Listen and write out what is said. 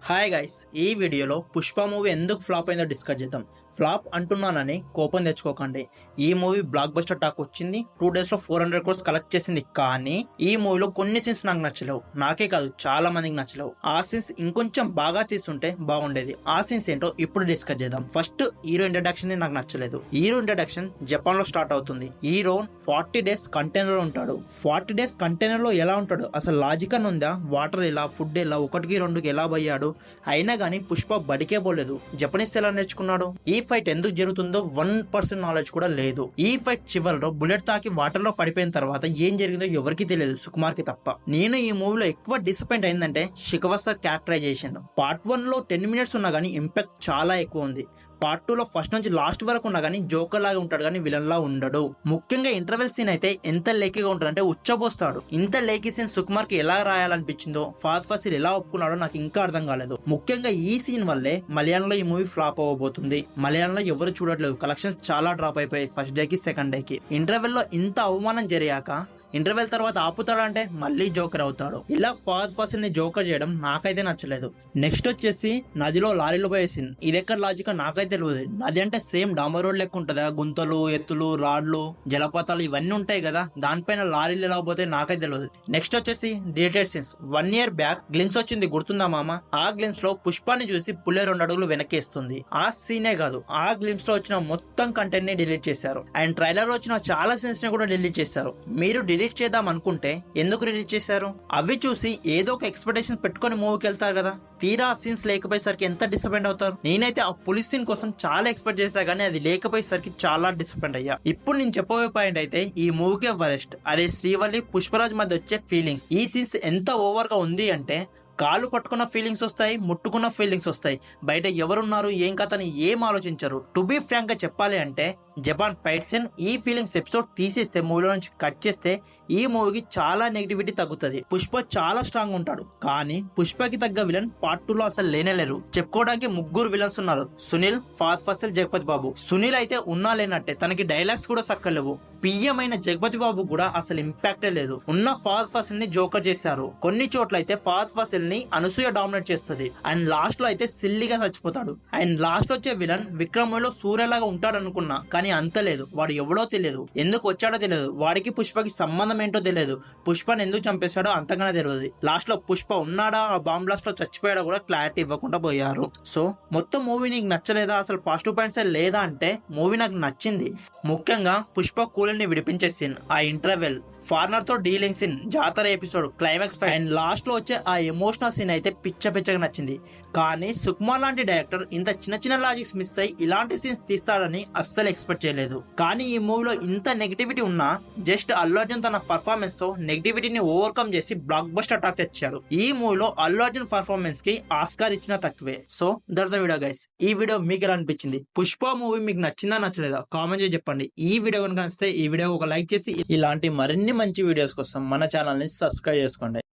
Hi guys, ఈ వీడియోలో Pushpa movie ఎందుకు ఫ్లాప్ అయిందో డిస్కస్ చేద్దాం. ఫ్లాప్ అంటున్నానని కోపం తెచ్చుకోకండి. ఈ మూవీ బ్లాక్ బస్టర్ టాక్ వచ్చింది. 2 days లో 400 crores కలెక్ట్ చేసింది. కానీ ఈ మూవీలో కొన్ని సీన్స్ నాకు నచ్చలేవు. నాకే కాదు, చాలా మందికి నచ్చలేవు. ఆ సీన్స్ ఇంకొంచెం బాగా తీసుంటే బాగుండేది. ఆ సీన్స్ ఏంటో ఇప్పుడు డిస్కస్ చేద్దాం. ఫస్ట్ హీరో ఇంట్రడక్షన్ నాకు నచ్చలేదు. హీరో ఇంట్రడక్షన్ జపాన్ లో స్టార్ట్ అవుతుంది. హీరో 40 days కంటైనర్ లో ఉంటాడు. 40 days కంటైనర్ లో ఎలా ఉంటాడు? అసలు లాజిక్ అని ఉందా? వాటర్ ఎలా, ఫుడ్ ఎలా, 1కి 2కి ఎలా పోయాడు? అయినా గానీ పుష్ప బడికే పోలేదు. జపనీస్ ఎలా నేర్చుకున్నాడు? ఈ ఫైట్ ఎందుకు జరుగుతుందో 1% నాలెడ్జ్ కూడా లేదు. ఈ ఫైట్ చివరిలో బుల్లెట్ తాకి వాటర్ లో పడిపోయిన తర్వాత ఏం జరిగిందో ఎవరికి తెలియదు, సుకుమార్ కి తప్ప. నేను ఈ మూవీలో ఎక్కువ డిసప్పాయింట్ అయిందంటే శిఖవస క్యారెక్టరైజేషన్. పార్ట్ 1 లో 10 minutes ఉన్నా గానీ ఇంపాక్ట్ చాలా ఎక్కువ ఉంది. పార్ట్ 2 లో ఫస్ట్ నుంచి లాస్ట్ వరకు ఉన్నా గానీ జోకర్ లాగా ఉంటాడు కానీ విలన్ లా ఉండడు. ముఖ్యంగా ఇంటర్వెల్ సీన్ అయితే ఎంత లేకీగా ఉంటాడంటే ఉచ్చబోస్తాడు. ఇంత లేకీ సీన్ సుకుమార్ కి ఎలా రాయాలనిపించిందో, ఫాద్ ఫాసిల్ ఎలా ఒప్పుకున్నాడో నాకు ఇంకా అర్థం కాలేదు. ముఖ్యంగా ఈ సీన్ వల్లే మలయాళంలో ఈ మూవీ ఫ్లాప్ అవ్వబోతుంది. మలయాళంలో ఎవరు చూడట్లేదు. కలెక్షన్స్ చాలా డ్రాప్ అయిపోయాయి ఫస్ట్ డేకి సెకండ్ డేకి. ఇంటర్వెల్ లో ఇంత అవమానం జరిగాక ఇంటర్వెల్ తర్వాత ఆపుతాడంటే మళ్ళీ జోకర్ అవుతాడు. ఇలా ఫాద్ ఫాసిల్ ని జోకర్ చేయడం నాకైతే నచ్చలేదు. నెక్స్ట్ వచ్చేసి నదిలో లారీలో పోయేసింది. ఇది ఎక్కడ లాజిక్ నాకైతే తెలియదు. నది అంటే సేమ్ డాంబర్ రోడ్ లెక్క ఉంటుందా? గుంతలు, ఎత్తులు, రాడ్లు, జలపాతాలు ఇవన్నీ ఉంటాయి కదా, దానిపైన లారీలు ఎలా పోతే నాకైతే తెలియదు. నెక్స్ట్ వచ్చేసి deleted scenes. 1 year back glimpse వచ్చింది, గుర్తుందా మామ? ఆ గ్లిమ్స్ లో పుష్పాన్ని చూసి పుల్లే 2 అడుగులు వెనకేస్తుంది. ఆ సీనే కాదు, ఆ గ్లిమ్స్ లో వచ్చిన మొత్తం కంటెంట్ ని డిలీట్ చేశారు. అండ్ ట్రైలర్ వచ్చిన చాలా సీన్స్ ని కూడా డిలీట్ చేశారు. మీరు డిలీట్ చేద్దాం అనుకుంటే ఎందుకు రిలీజ్ చేశారు? అవి చూసి ఏదో ఒక ఎక్స్పెక్టేషన్ పెట్టుకుని మూవీకి వెళ్తారు కదా. తీరా సీన్స్ లేకపోయేసరికి ఎంత డిసప్పాయింట్ అవుతారు. నేనైతే ఆ పోలీస్ సీన్ కోసం చాలా ఎక్స్పెక్ట్ చేశా కానీ అది లేకపోయేసరికి చాలా డిసప్పాయింట్ అయ్యా. ఇప్పుడు నేను చెప్పబోయే పాయింట్ అయితే ఈ మూవీకే వరెస్ట్. అదే శ్రీవల్లి పుష్పరాజ్ మధ్య వచ్చే ఫీలింగ్స్. ఈ సీన్స్ ఎంత ఓవర్ గా ఉంది అంటే కాలు పట్టుకున్న ఫీలింగ్స్ వస్తాయి, ముట్టుకున్న ఫీలింగ్స్ వస్తాయి. బయట ఎవరున్నారు, ఏం కథని ఏం ఆలోచించరు. టు బి ఫ్రాంక్ గా చెప్పాలి అంటే జపాన్ ఫైట్ సీన్ ఈ ఫీలింగ్స్ ఎపిసోడ్ తీసేస్తే, మూవీలో నుంచి కట్ చేస్తే ఈ మూవీకి చాలా నెగిటివిటీ తగ్గుతుంది. పుష్ప చాలా స్ట్రాంగ్ ఉంటాడు కానీ పుష్పకి తగ్గ విలన్ పార్ట్ 2 లో అసలు లేనేలేరు. చెప్పుకోవడానికి 3 విలన్స్ ఉన్నారు: సునీల్, ఫాద్ ఫాసిల్, జగపతి బాబు. సునీల్ అయితే ఉన్నా లేనట్టే, తనకి డైలాగ్స్ కూడా సక్కలేవు. పిఎం అయిన జగపతి బాబు కూడా అసలు ఇంపాక్టే లేదు. ఉన్న ఫాద్ ఫాసిల్ ని జోకర్ చేశారు. కొన్ని చోట్ల అయితే ఫాద్ ఫాసిల్ ని అనసూయ డామినేట్ చేస్తుంది. అండ్ లాస్ట్ లో అయితే సిల్లిగా చచ్చిపోతాడు. అండ్ లాస్ట్ వచ్చే విలన్ విక్రమ్ లో సూర్యలాగా ఉంటాడు అనుకున్నా, కానీ అంత లేదు. వాడు ఎవడో తెలియదు, ఎందుకు వచ్చాడో తెలియదు, వాడికి పుష్పకి సంబంధం ఏంటో తెలియదు, పుష్పని ఎందుకు చంపేశాడో అంతగానే తెలియదు. లాస్ట్ లో పుష్ప ఉన్నాడా, ఆ బాంబ్ బ్లాస్ట్ లో చచ్చిపోయాడా కూడా క్లారిటీ ఇవ్వకుండా పోయారు. సో మొత్తం మూవీ నీకు నచ్చలేదా? అసలు పాజిటివ్ పాయింట్స్ లేదా అంటే మూవీ నాకు నచ్చింది. ముఖ్యంగా పుష్ప కూలని విడిపించే సీన్, ఆ ఇంటర్వెల్, ఫార్నర్ తో డీలింగ్ సీన్, జాతర episode, climax fight and last లో వచ్చే ఆ ఎమోషనల్ సీన్ అయితే పిచ్చగా నచ్చింది. కానీ సుకుమార్ లాంటి డైరెక్టర్ ఇంత చిన్న లాజిక్స్ మిస్ అయ్యి ఇలాంటి సీన్స్ తీస్తాడని అస్సలు ఎక్స్పెక్ట్ చేయలేదు. కానీ ఈ మూవీలో ఇంత నెగిటివిటీ ఉన్నా జస్ట్ అల్లు అర్జున్ తన పర్ఫార్మెన్స్ తో నెగిటివిటీని ఓవర్కమ్ చేసి బ్లాక్ బస్టర్ టాక్ తెచ్చాడు. ఈ మూవీలో అల్లు అర్జున్ పర్ఫార్మెన్స్ కి ఆస్కార్ ఇచ్చిన తక్కువే. So that's the video guys. ఈ వీడియో మీకు ఎలా అనిపించింది? పుష్ప మూవీ మీకు నచ్చిందా నచ్చలేదా కామెంట్ చేసి చెప్పండి. ఈ వీడియో కనుక నచ్చితే ఈ వీడియో ఒక లైక్ చేసి ఇలాంటి మరిన్ని మంచి వీడియోస్ కోసం మన ఛానల్ ని సబ్స్క్రైబ్ చేసుకోండి.